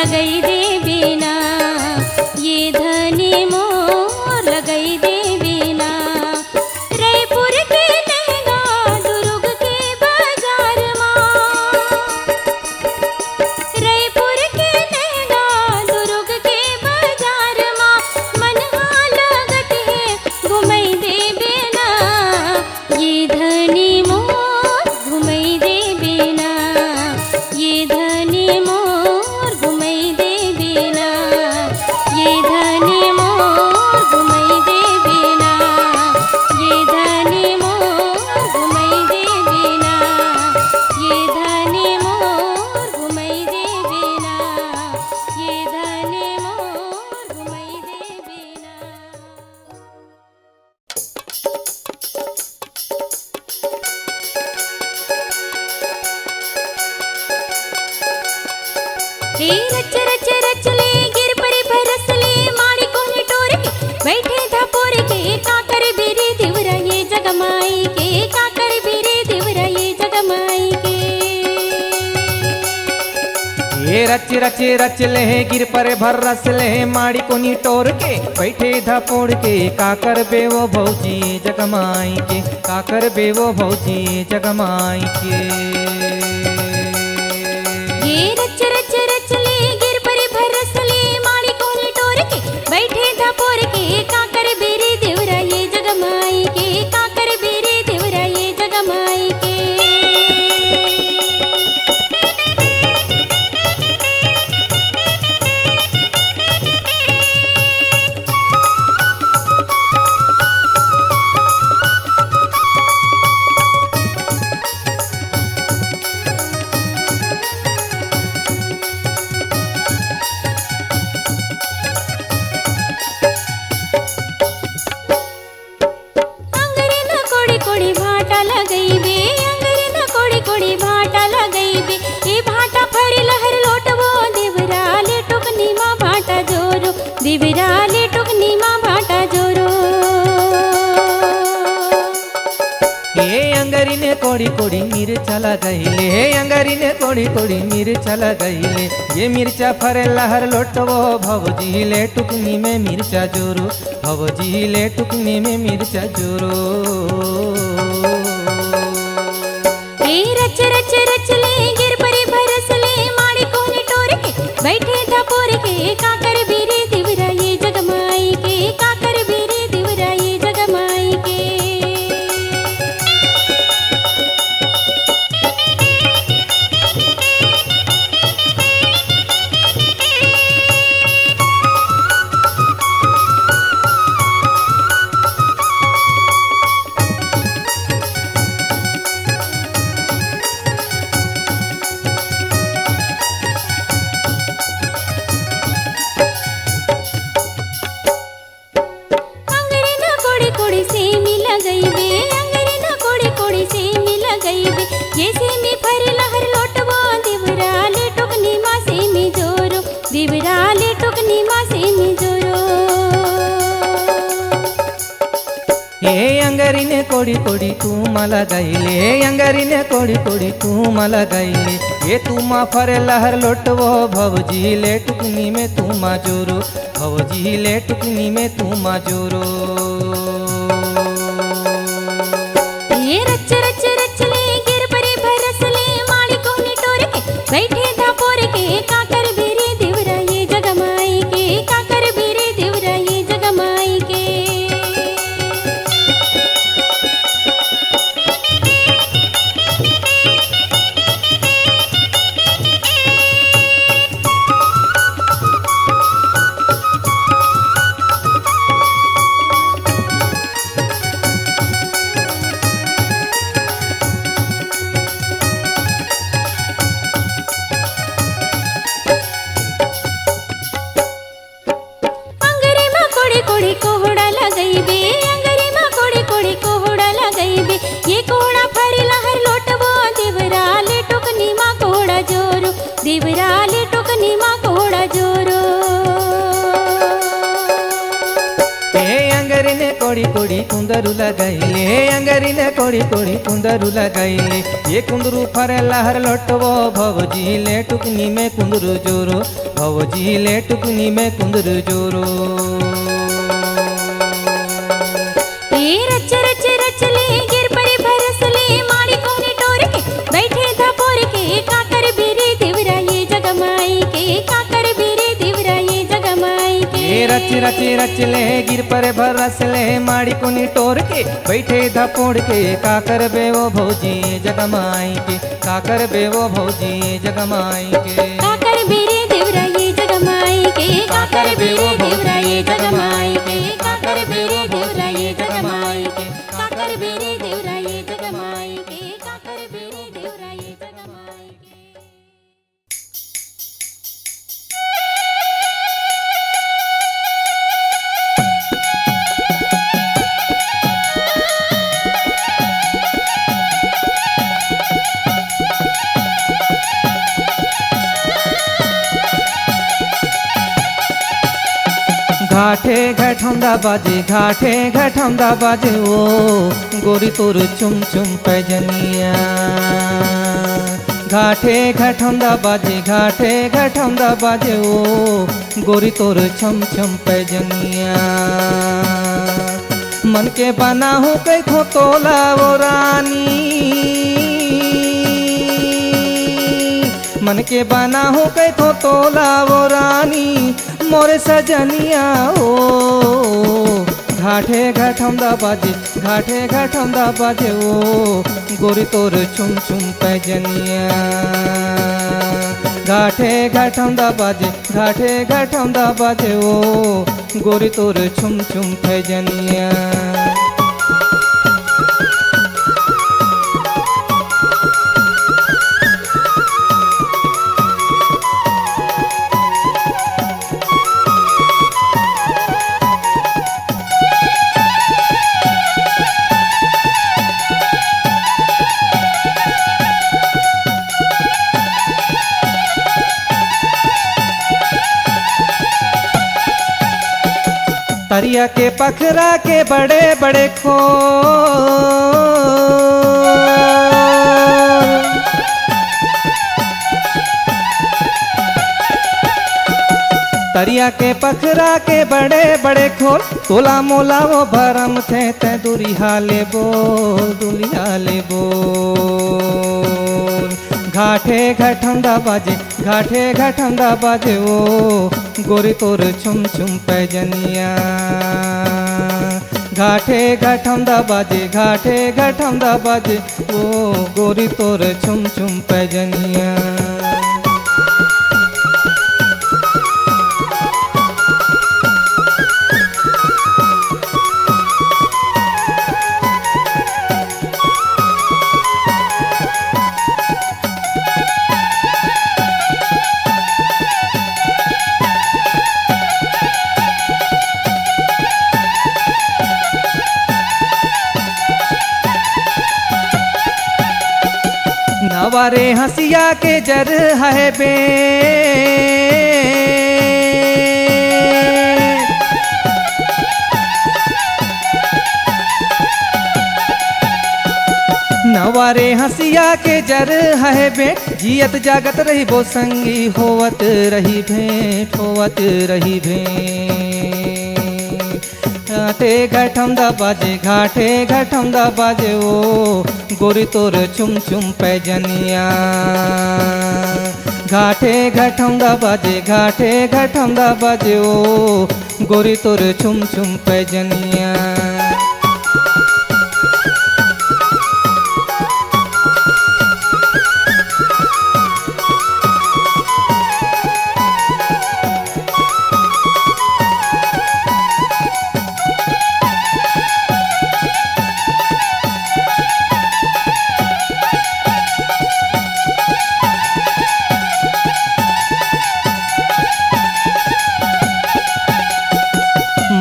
लगई दे बिना, ये धनी मोर लगई दे बिना। रायपुर के लहंगा दुर्ग के बाजार माँ, रायपुर के लहंगा दुर्ग के बाजार माँ, मनहा लगत है घुमई दे बिना, ये धनी मोर घुमई दे बिना, ये धनी मोर घुमई दे बिना, ये धनी मोर घुमई दे बिना, ये धनी मोर घुमई दे बिना, ये धनी मोर घुमई दे बिना, ये धनी मोर घुमई दे बिना। हे रच रच रच ले गिर परे बरस ले, माड़ी कोनी टोर के बैठे धापोर के, काकर बेरे दिवरा ये जगमाई के, काकर बेरे दिवरा ये जगमाई के। ये रच रच रच ले गिर पर भर रस ले, माड़ी कोनी टोर के बैठे धपोड़ के, काकर बेवो भौजी जगमाई के, काकर बेवो भौजी जगमाई के। ये रच रच रच ले गिर परे भरस ले, माड़ी कोनी टोर के बैठे धापोर के, काकर बेरे दिवरा ये जगमाई के, काकर बेरे दिवरा ये जगमाई के। अंगरे न कोड़ी कोड़ी भाटा लगई बे, अंगरे न कोड़ी कोड़ी भाटा लगई बे, ए भाटा फड़ी लहर लोटवो, देवरा ले टुकनी माँ भाटा जोरो, देवरा ले टुकनी माँ भाटा जोरो। हे अंगरी ने कोड़ी कोड़ी मिर्चा लगैले, हे अंगरी ने कोड़ी कोड़ी मिर्चा लगैले, ये मिर्चा फरे लहर लोटवो, भौजी ले टुकनी में मिर्चा जोरो, भौजी ले टुकनी में मिर्चा जोरो। हे रच रच रच ले गिर परे भरस ले, माड़ी कोनी टोर के बैठे धापोर के, काकर बेरे दिवरा ये जगमाई के, काकर बेरे दिवरा ये जगमाई के। अंगरे न कोड़ी कोड़ी सेमी लगई बे, अंगरे न कोड़ी कोड़ी सेमी लगई बे, ये सेमी फरे लहर लोटवो, देवरा ले टुकनी माँ सेमी जोरो, देवरा ले टुकनी माँ सेमी जोरो। हे अंगरी ने कोड़ी कोड़ी तू मला गईले, हे अंगरी ने कोड़ी कोड़ी तू मला गईले, ये तू मा फरे लहर लोटवो, भौजी ले टुकनी में तू मा जोरो, भौजी ले टुकनी में तू मा जोरो। ये रच रच रच ले गिर परे भरस ले, माड़ी कोनी टोर के बैठे धापोर के, काकर बेरे दिवरा ये जगमाई के, काकर बेरे दिवरा ये जगमाई के। कोड़ी कोड़ी कोड़ी कुंदरू लगैले अंगरिन कोड़ी कोड़ी कुंदरू लगैले ये कुंदरू फरे लहर लोटवो भवजी ले टुकनी में कुंदरू जोरो भवजी ले टुकनी में कुंदरू जोरो ये रच रच रच ले गिर परे भरस ले मारी कोनी टोर के बैठे धपोर के काकर बीरे देवरा ये जगमाई के काकर बीरे देवरा ये जगमाई के ये रच रच रच ले गिर पर भरस ले माड़ी कोनी टोर के बैठे धपोड़ के काकर बेवो भौजी जगमाई के काकर बेवो भौजी जगमाई के काकर बीरे देवरा ये जगमाई के काकर बीरे देवरा ये जगमाई के काकर बीरे देवरा ये जगमाई के काकर बीरे देवरा ये जगमाई के काकर बीरे देवरा ये जगमाई के घाटे घटौंदा बाजे घाटे घटौंदा बाजे ओ गोरी तोर चुम चुम पैजनिया घाटे घटौंदा बाजे घाटे घटौंदा बाजे ओ गोरी तोर छम छम पैजनिया मन के बना हो कैथो तोला वो रानी मन के बना हो कैथो तोला वो रानी मोरे सजनिया ओ घाटे घटौंदा बाजे घाटे घटौंदा बाजे ओ गोरी तोर चुम चुम पैजनिया घाटे घटौंदा बाजे घाटे घटौंदा बाजे ओ गोरी तोर छुम छुम पैजनिया तरिया के पखरा के बड़े बड़े खोल तरिया के पखरा के बड़े बड़े खोल तोला मोला वो भरम थे ते दुरिहा ले बोल घाटे घटौंदा बाजे ओ गोरी तोर छुम छुम पैजनिया घाटे घटौंदा बाजे ओ गोरी तोर छुम छुम पैजनिया नवारे हंसिया के जर है बे नवारे हंसिया के जर है बे जियत जागत रही वो संगी होवत रही भेंट घाटे घटौंदा बाजे ओ गोरी तोर छुम छुम पैजनिया घाटे घटौंदा बाजे ओ गोरी तोर छुम छुम पैजनिया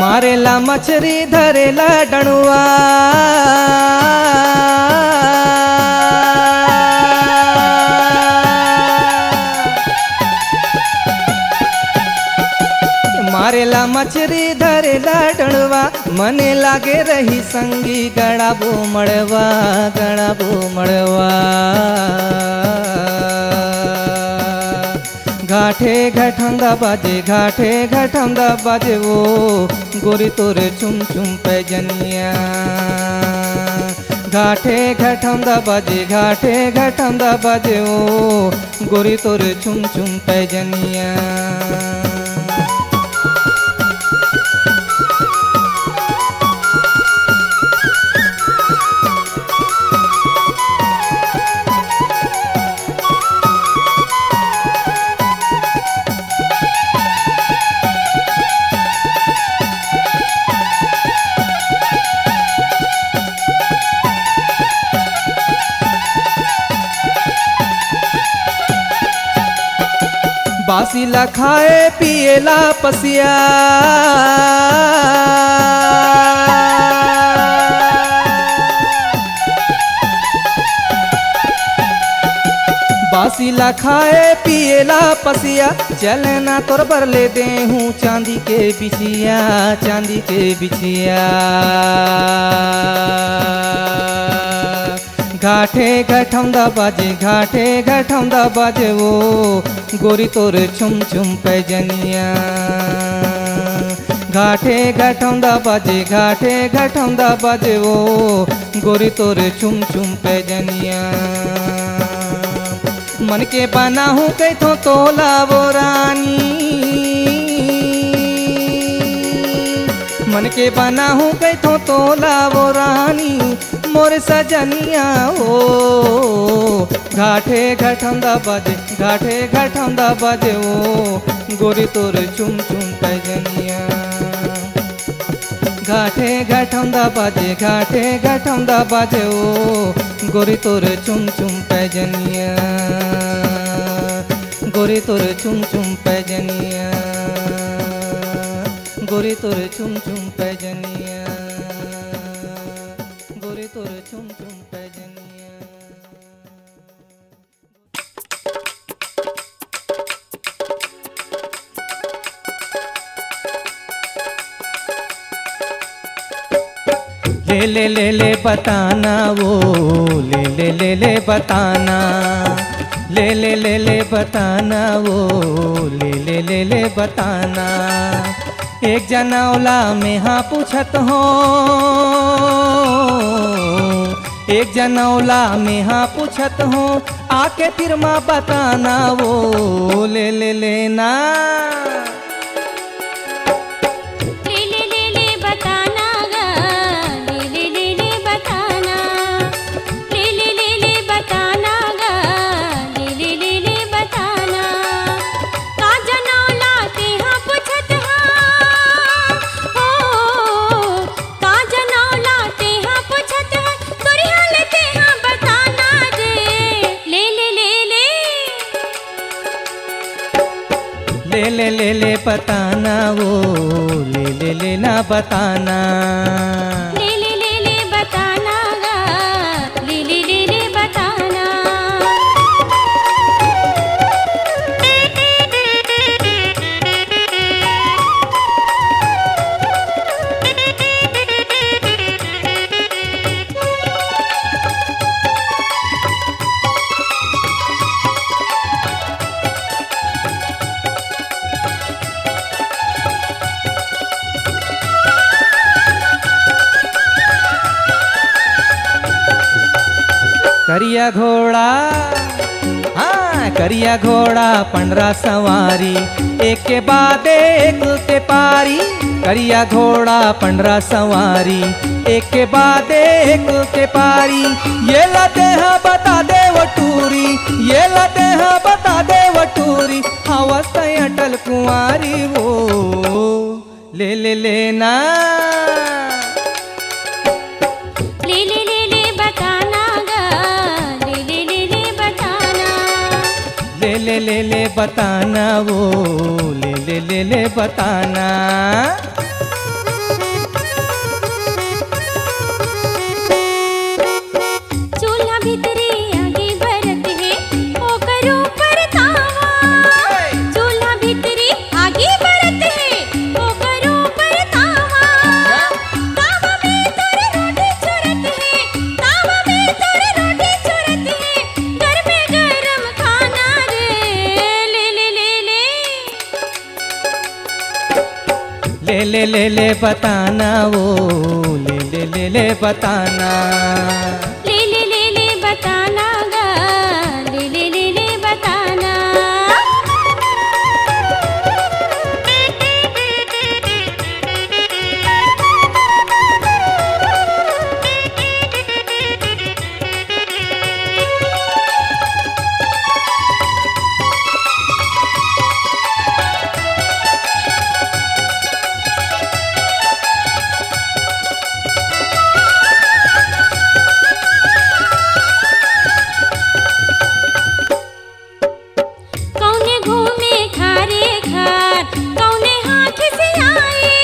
मारेला मछरी धरेला डणुआ मारेला मछरी धरेला डणवा मने लागे रही संगी गड़ाबो मड़वा घाटे घटंदा बाजे वो गोरी तोरे चुम चुम पैजनिया घाटे घटंदा बाजे वो गोरी तोरे चुम चुम पैजनिया बासीला खाए पिएला पसिया बासीला खाए पिएला पसिया चलना तोर बरले दे हूँ चांदी के बिछिया घाटे घटंदा बाजे वो गोरी तोरे चुम चुम पैजनिया घाटे घटंदा बाजे वो गोरी तोरे चुम चुम पैजनिया मन के बना हूँ कैथो तोला वो रानी मन के बना हूँ कैथो तोला वो रानी मोर सजनिया हो घाटे घटंदा बाजे वो गोरी तोरे चुम चुम पैजनिया घाटे घटंदा बाजे वो गोरी तोरे चुम चुम पैजनिया गोरी तोरे चुम चुम पैजनिया गोरी तोरे चुम चुम पैजनिया गोरी तोरे चुम चुम पैजनिया ले बताना वो ले बताना ले बताना वो ले बताना एक जनौला में हाँ पूछत हो एक जनौला में हाँ पूछत हो आके तिरमा बताना वो ले लेना ले बताना वो ले लेना बताना ले बताना ले बताना करिया घोड़ा हाँ करिया घोड़ा पंडरा सवारी एक के बाद एक के पारी करिया घोड़ा पंडरा सवारी एक के बाद एक के पारी ये लते हाँ बता दे वटूरी ये लते हाँ बता दे वटूरी हवस अटल कुंवारी वो ले लेना ले बताना वो ले बताना चूल्हा भीतरी आगे भरत है ओकर ऊपर तावा चूल्हा भीतरी आगे भरत है ले बताना वो ले बताना ले बताना गा ले बताना कौने घूमे खारे खार कौने हाथ से आए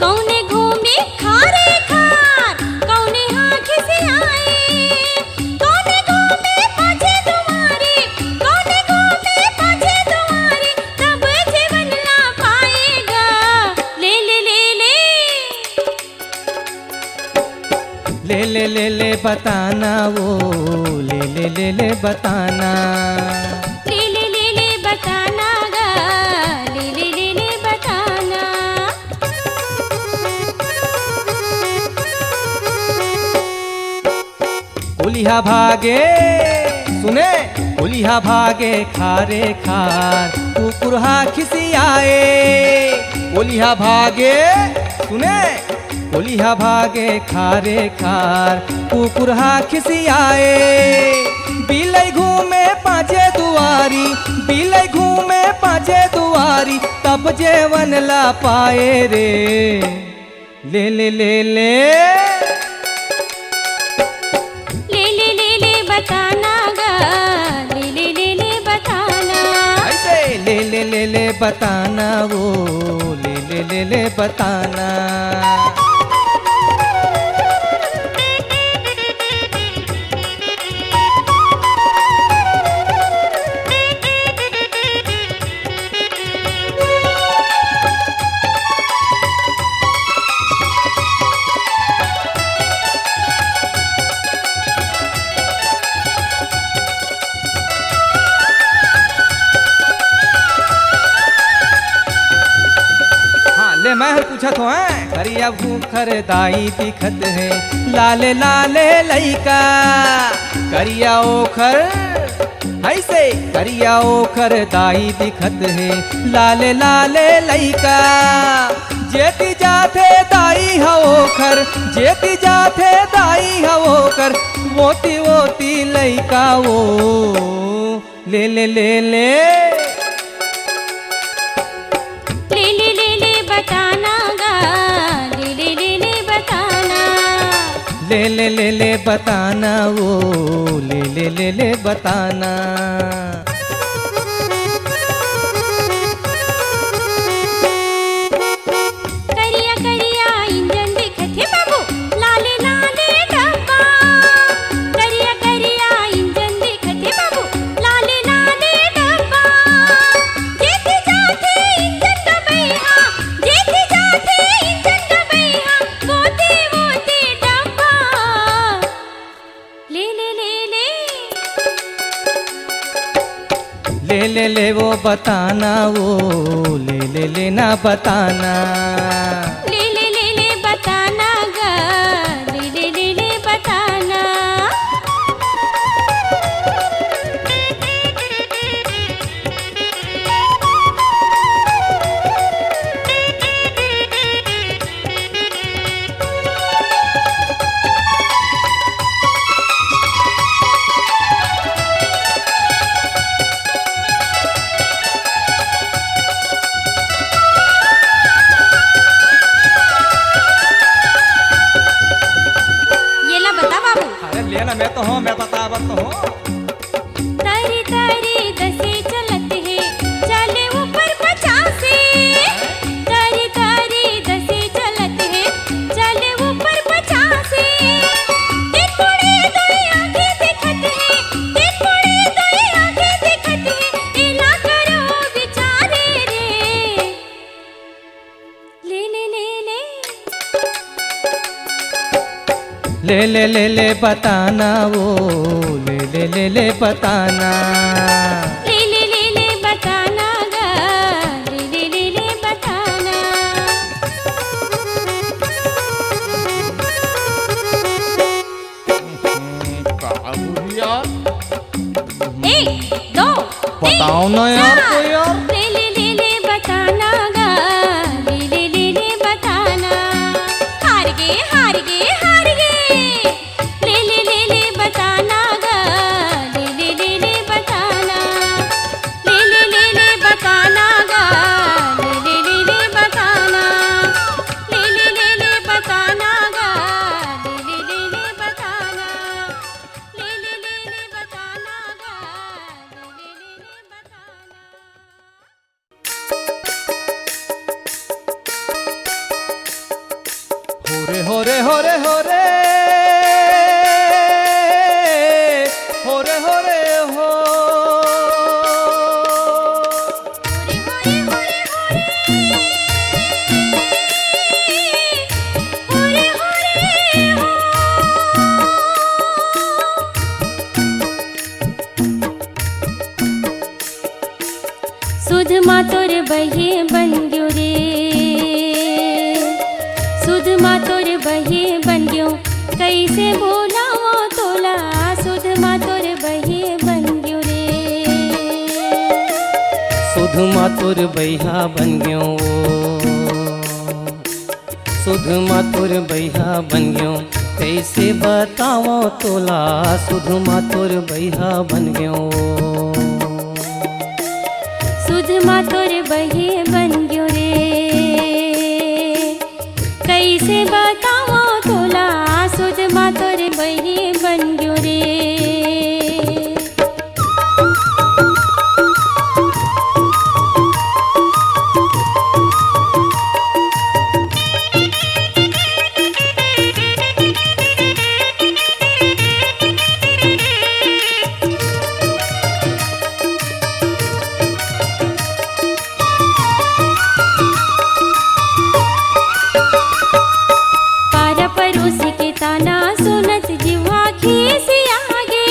कौने घूमे खारे खार कौने हाथ से आए कौने घूमे पाछे तुम्हारे कौने घूमे पाछे तुम्हारे तब जीवन ना पाएगा ले बताना वो ले बताना ले बताना गा ले बताना उलिहा भागे सुने उलिहा भागे खारे खार कुकुरहा खिसियाए उलिहा भागे सुने उलिहा भागे खारे खार कुकुरहा खिसियाए बिलई घूमे पाछे दुआरी बिलई घूमे पाछे दुआरी तब जेवन ला पाए रे ले बताना गा ले बताना ऐसे ले बताना वो ले बताना ले मैं पूछत हो करिया भूखर दाई दिखत है लाले लइका करिया ओखर ऐसे करिया ओखर दाई दिखत है लाले लइका जेती जाते दाई होकर जेती जाते दाई होकर मोती लइका वो ले बताना गा ले बताना ले बताना वो ले बताना करिया करिया इंजन दिखत है बाबू लाले डब्बा करिया करिया इंजन दिखत है बाबू लाले डब्बा जेती जाते इंजन दबैहा जेती जाते इंजन दबैहा मोती डब्बा ले वो बताना वो ले ना बताना ले बताना गा ले बताना मैं तो हूँ मैं बतावत तो हूँ तारी तारी दसे चलत है चले ऊपर 50 तारी तारी दसे चलत है चले ऊपर 50 एक बड़े दो आंखें दिखत है एक बड़े दो आंखें दिखत है इला करो विचारे रे ले बताना वो ले बताना ले बताना गा ले बताना दो बताओ ना यार कोई यार। ले बताना गा, ले बताना। हार गे हार गे हार गे। ले बताना गा, ले बताना। ले बताना गा, ले बताना। ले बताना गा, ले बताना। ले बताना गा, ले बताना। होरे होरे होरे होरे होरे होरे हो। सुध मातोर बहे बन गयो रे, सुध मातोर बहे बन गयो। कैसे बोलावो तोला, सुध मातोर बहे बन गयो रे। सुध मातुर बैहा बन गयो, सुध मातुर बैहा बन गयो। कैसे बताओ तोला, सुध मातुर बैहा बन गयो। सुध मातोर बहे बन गयो रे। कैसे बतावो तोला, सुध मातोर बहे बन गयो रे। पारा परोसी के ताना सुनत जिह्वा खीसी आगे।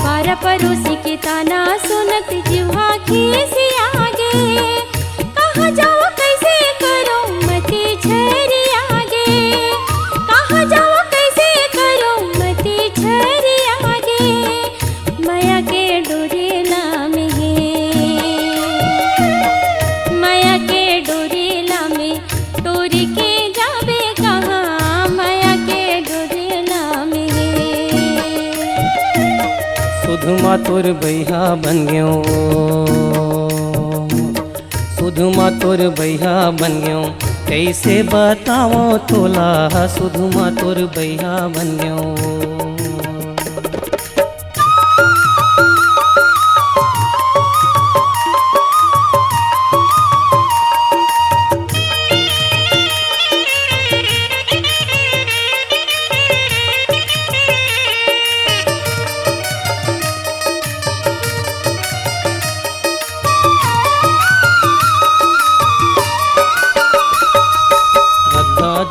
पारा परोसी के ताना सुनत जिह्वा खीसी आगे। कहाँ जाओ कैसे करो मती छरी आगे। कहाँ जाओ कैसे करो मती छरी आगे। माया के डोरे नाम है, माया के डोरे लामे टोरी के जाबे कहाँ। माया के डोरे लामे सुध मातुर बैहा बन गयो, सुध मातुर बैहा बन गयो। कैसे बताओ तोला, सुध मातुर बैहा बन गयो।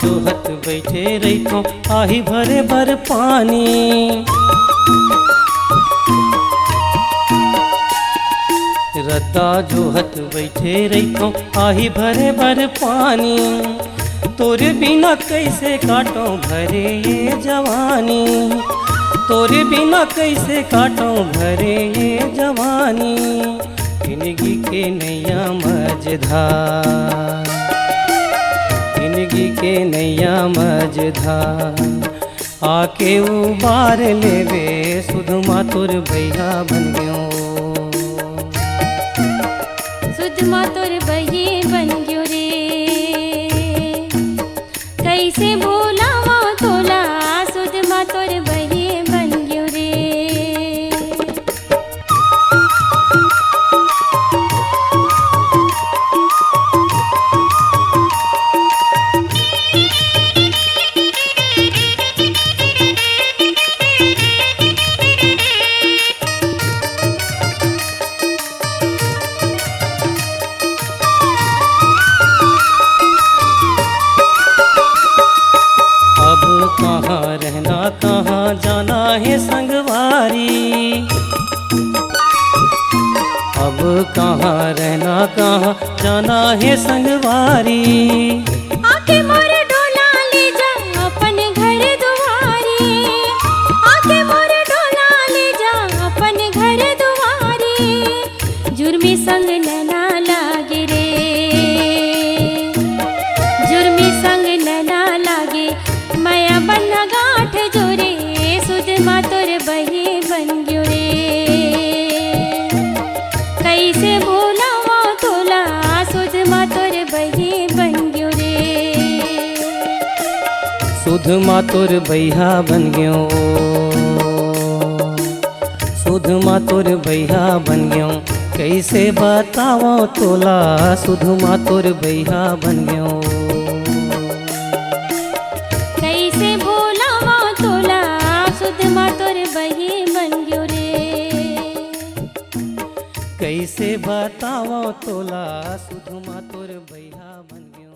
जोहत बैठे रहितो आही भरे भर पानी। रद्दा जोहत बैठे रहितो आही भरे भर पानी। तोरे बिना कैसे काटो भरे ये जवानी, तोरे बिना कैसे काटो भरे ये जवानी। जिंदगी के नैया मझधार, जिंदगी के नैया मझधार। आके उबार लेवे, सुध मातुर बैहा बन गयो। सुध मातोर बहे बन गयो रे। कैसे बोलावो तोला, सुध मातोर बहे बन गयो रे। कहाँ रहना कहाँ जाना है संगवारी। अब कहाँ रहना कहाँ जाना है संगवारी। आके मोर डोला ले जा अपन घर दुआरी। आके मोर डोला बन गयो रे। कैसे बोलावा तोला सुधमा तोर बही बन गयो रे। सुधमा तोर बैहा बन गयो, सुधमा तोर बैहा बन गयो। कैसे बताओ तोला सुधमा तोर बैहा बन गयो। कैसे बोलावा तोला सुधमा तोर बही बन गयो रे। कैसे बताओ तोला सुधमा तोर बैहा बन गयो।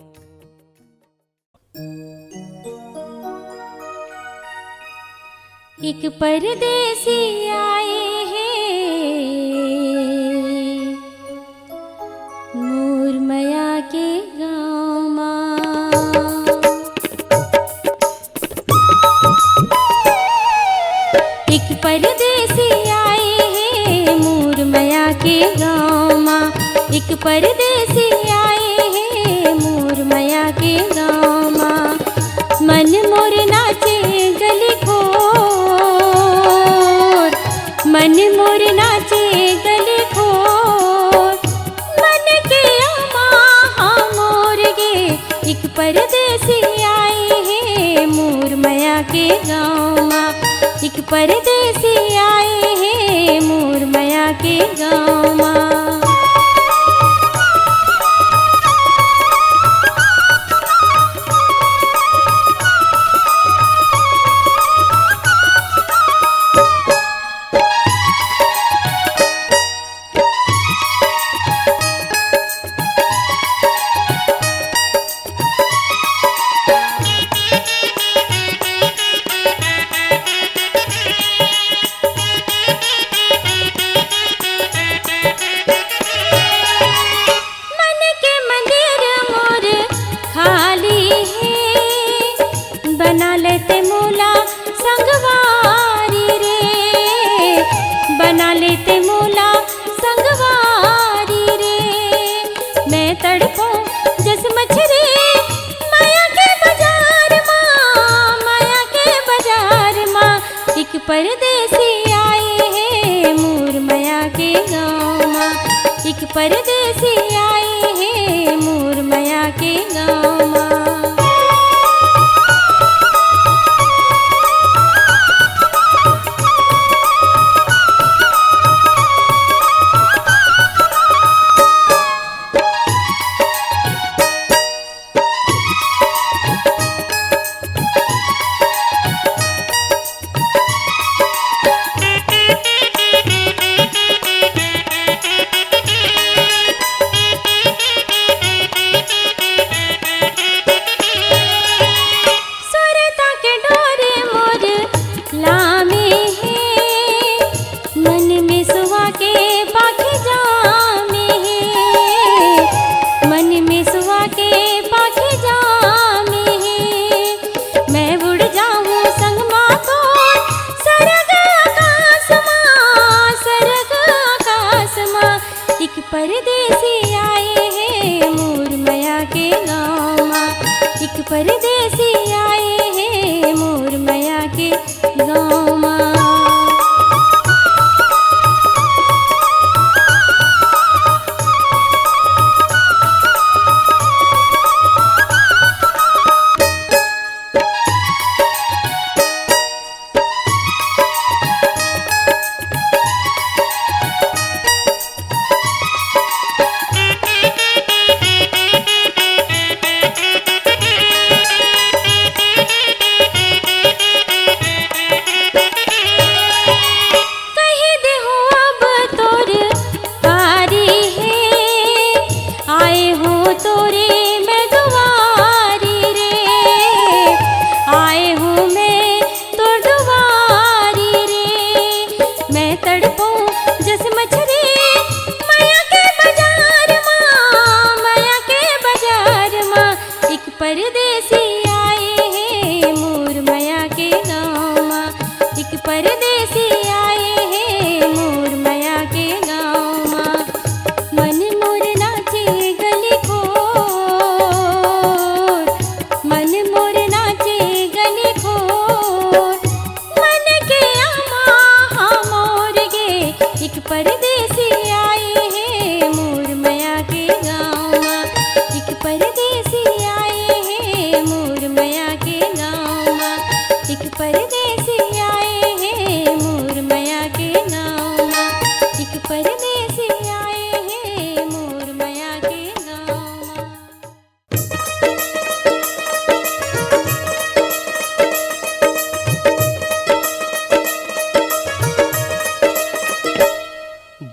एक परदेसी आए हैं मूरमया के गाँव माँ। एक परदेसी आए हैं मूरमया के गाँव माँ। एक परदेसी आए हैं मूरमया के गाँव माँ। मन मोर नाचे गली खोर, मन मोर नाचे गली खोर। मन के अमा मोर गे एक परदेसी आए हैं मूरमया के गाँव माँ। एक परदेसी आए हैं मूरमया के गाँव माँ। बना लेते मूला संगवारी रे, बना लेते मूला संगवारी रे। मैं तड़पो जस मछरी माया के बाजार माँ, माया के बाजार माँ। एक परदेसी आए हैं मूरमया के गाँव माँ। एक परदेसी आए हैं मूरमया के गाँव माँ।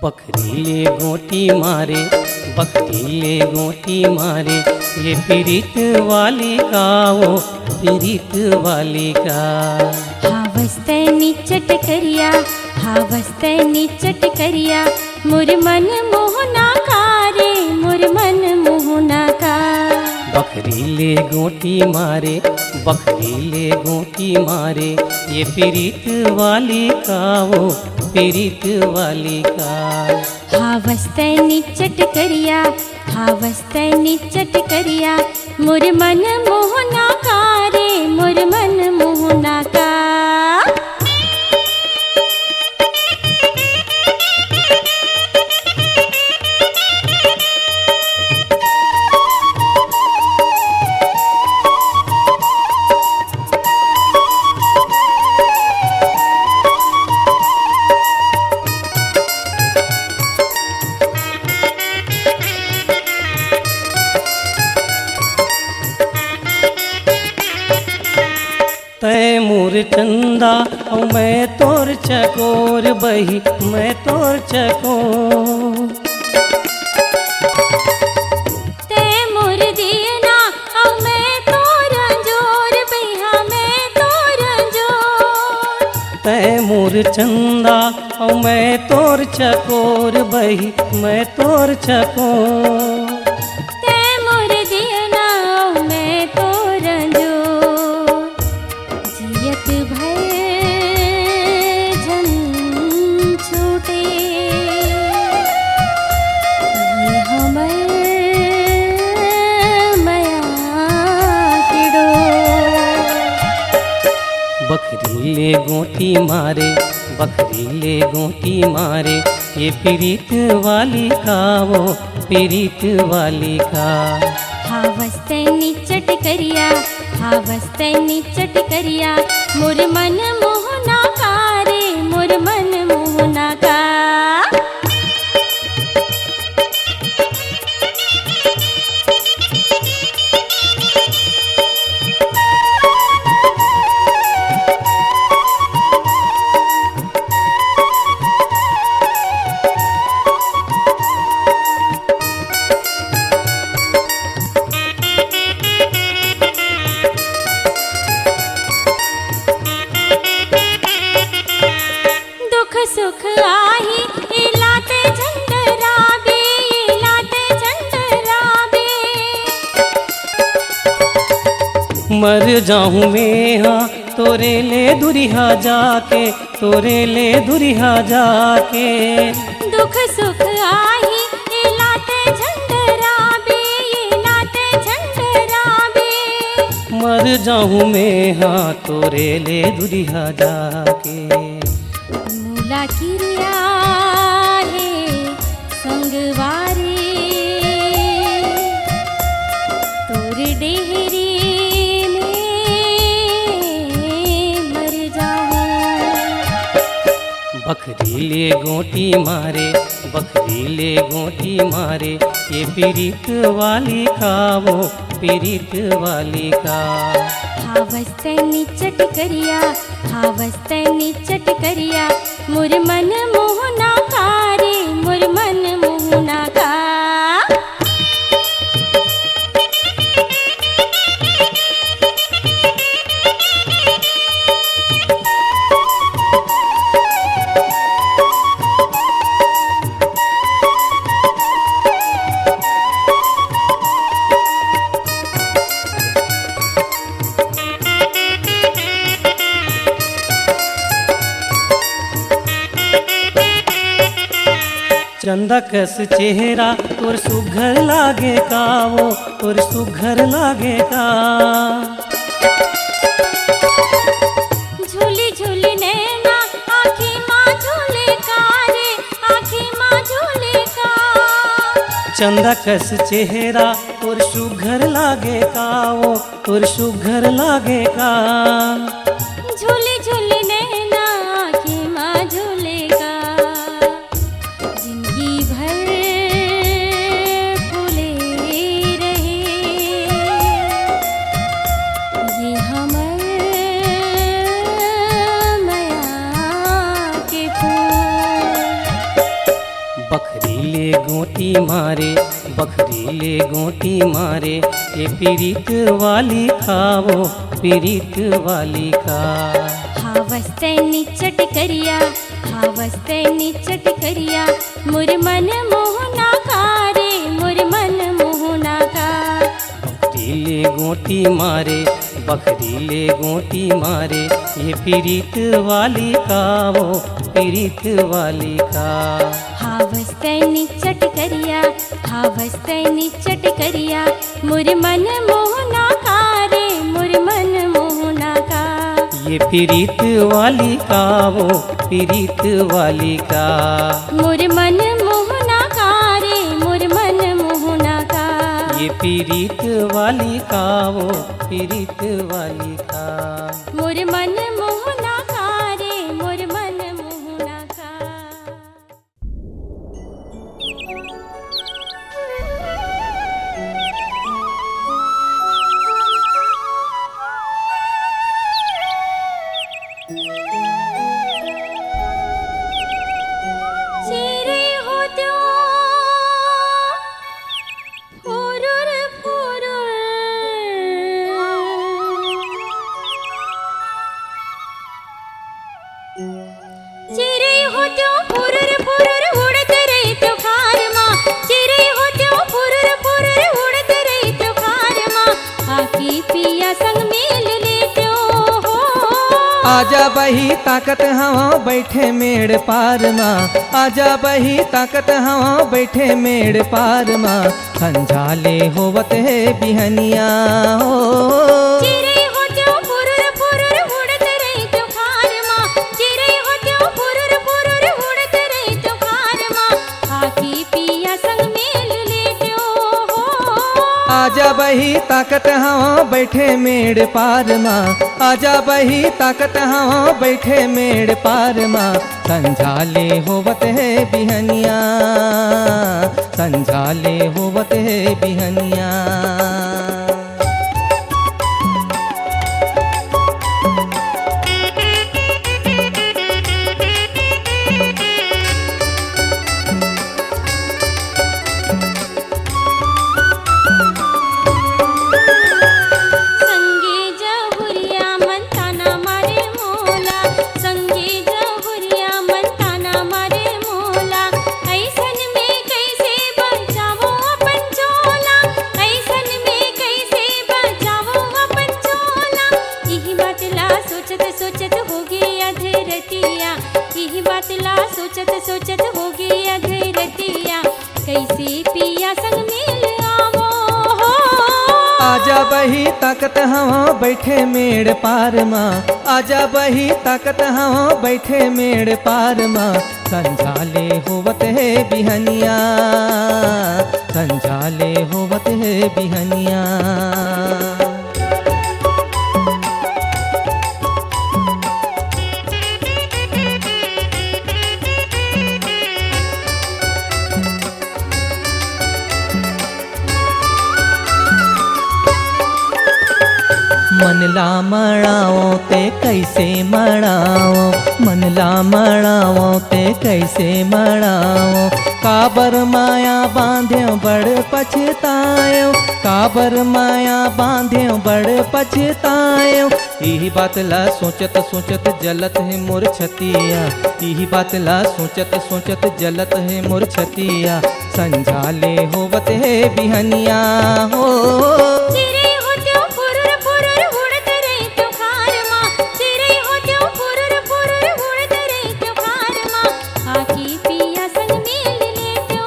बकरीले गोटी मारे, बकरीले गोटी मारे, ये पीड़ित वाली का वो पीड़ित वाली का। हावस्तनी चट करिया, हावस्तनी चट करिया, मोर मन मोहना का रे, मोर मन मोहना का। बकरीले गोटी मारे, बकरीले गोटी मारे, ये पीड़ित वाली का वो पीड़ित वाली का। हावस्तनी चट करिया, हावस्तनी चट करिया, मोर मन मोहना का रे, मोर मन मोहना का। तै मोर चंदा और मैं तोर चकोर बही, मैं तोर चकोर। ते मोर दियना और मैं तोर जोर बहा, मैं तोर जोर। तै मोर चंदा और मैं तोर चकोर बही, मैं तोर चकोर। ते मोर दियना और मैं तोर जोर। जियत भय झन छूटे, ये हमर माया के डोर। बकरीले गोटी मारे, बकरीले गोटी मारे, ये पीड़ित वाली का वो पीड़ित वाली का। हावस्तनी चट करिया, हावस्तनी चट करिया, मोर मन मोहना का रे, मोर मन मोहना का। दुख सुख आही इलाते झंडराबे, इलाते झंडराबे। मर जाऊं मैं हाँ तोरे ले दुरिहा जाके, तोरे ले दुरिहा जाके। दुख सुख आही इलाते झंडराबे, इलाते झंडराबे। मर जाऊं मैं हाँ तोरे ले दुरिहा जाके। मूला किरिया है संगवारी, तोर डेहरी में मर जाऊं। बकरीले गोटी मारे, बकरीले गोटी मारे, ये पीड़ित वाली का वो पीड़ित वाली का। हावस्तनी चट करिया, हावस्तनी चट करिया, मोर मन मोहना का रे, मोर मन मोहना का। चंदा कस चेहरा तोर सुघर लागे का वो, तोर सुघर लागे का। झूली झूली नैना आँखी माँ झूले का रे, आँखी माँ झूले का। चंदा कस चेहरा तोर सुघर लागे का वो, तोर सुघर लागे का। झूली झूली नैना आँखी माँ झूले का। जिंदगी भर फूले रहे ये हमर माया के फूल। ले गोटी मारे बकरी ले गोटी मारे ये पीरित वाली खाओ पीरित वाली खा। हावस्ते निचट करिया हावस्ते निचट करिया मोर मन मोहना का रे मोर मन मोहना का। बकरी ले गोटी मारे बकरी ले गोटी मारे ये पीरित वाली खाओ पीरित वाली खा। हावस्ते निचट करिया हावस्ते निचट करिया मोर मन मोहना का रे मोर मन मोहना का। ये पीरित वाली खाओ पीरित वाली का। मोर मन मोहना का रे मोर मन मोहना का। ये पीरित वाली खाओ पीरित वाली खा। मोर मन मोहना का रे मोर मन मोहना का। चिरे होत्यो फुरुर फुरुर चिरे होत्यो फुरुर फुरुर उड़त रहितो खारमा। चिरे होत्यो फुरुर फुरुर उड़त रहितो खारमा। आकी पिया संग मेल लेत्यो हो। आजा बही ताकत हवा बैठे मेड़ पार माँ आजा बही ताकत हवा बैठे मेड़ पार माँ। संझाले होवत है बिहनिया हो। चिरे होत्यो फुरुर फुरुर उड़त रहितो खारमा। चिरे होत्यो फुरुर फुरुर उड़त रहितो खारमा। आकी पिया संग मेल लेत्यो हो। आजा बही ताकत हवा बैठे मेड़ पार माँ आजा बही ताकत हवा बैठे मेड़ पार माँ। संझाले होवत है बिहनिया संझाले होवत है बिहनिया। संगे जहुरिया मनताना मारे मोला। संगे जहुरिया मनताना मारे मोला। ऐसन में कैसे बचावो अपन चोला। ऐसन में कैसे बचावो अपन चोला। यही बात ला सोचत सोचत होगी अधरतिया। यही बात ला सोचत सोचत होगी अधरतिया। कैसे पिया संग मेल आवो हो। आजा बही ताकत हवा बैठे मेड़ पार माँ आजा बही ताकत हवा बैठे मेड़ पार माँ। संझाले होवत है बिहनिया संझाले होवत है बिहनिया। मनला मड़ाओ ते कैसे मड़ाओ मनला मड़ाओ ते कैसे मड़ाओ। काबर माया बांध्यो बड़ पछतायो काबर माया बांध्यो बड़ पछतायो। यही बात ला सोचत सोचत जलत है मोर छतिया। यही बात ला सोचत सोचत जलत है मोर छतिया। संझाले होवत है बिहनिया हो। चिरे होत्यो फुरुर फुरुर उड़त रहितो खारमा। चिरे होत्यो फुरुर फुरुर उड़त रहितो खारमा। आकी पिया संग मेल लेत्यो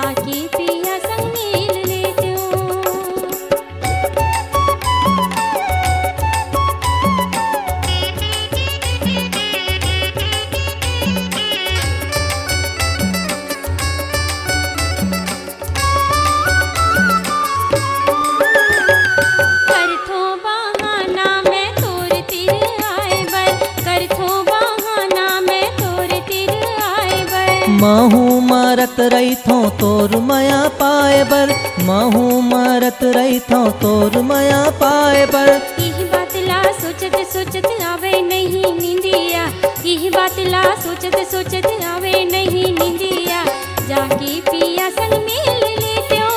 आकी पिया संग मेल लेत्यो। करथो बहाना मैं तोर तिर आए बर। करथो बहाना मैं तोर तिर आए बर। महू मारत रही थो तोर मया पाए बर महू मारत रही थो तोर मया पाए बर। यही बात ला सोचत सोचत आवे नहीं नींदिया। यही बात ला सोचत सोचत आवे नहीं निंदिया जाके पिया संग मिल लेते हो।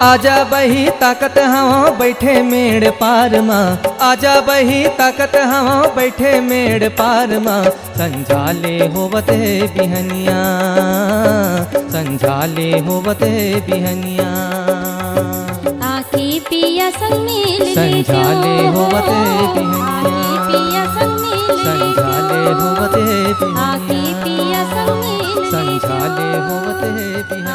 आजा बही ताकत हम बैठे मेड़ पार माँ, आजा बही ताकत हम बैठे मेड़ पार माँ। संझाले होवत है बिहनिया, संझाले होवत है बिहनिया। आके पिया संग मिल लेते संझाले होवत है बिहनिया, आके पिया संग मिल संझाले होवत है आके बिहनिया, पिया संग मिल संझाले होवत है बिहनिया।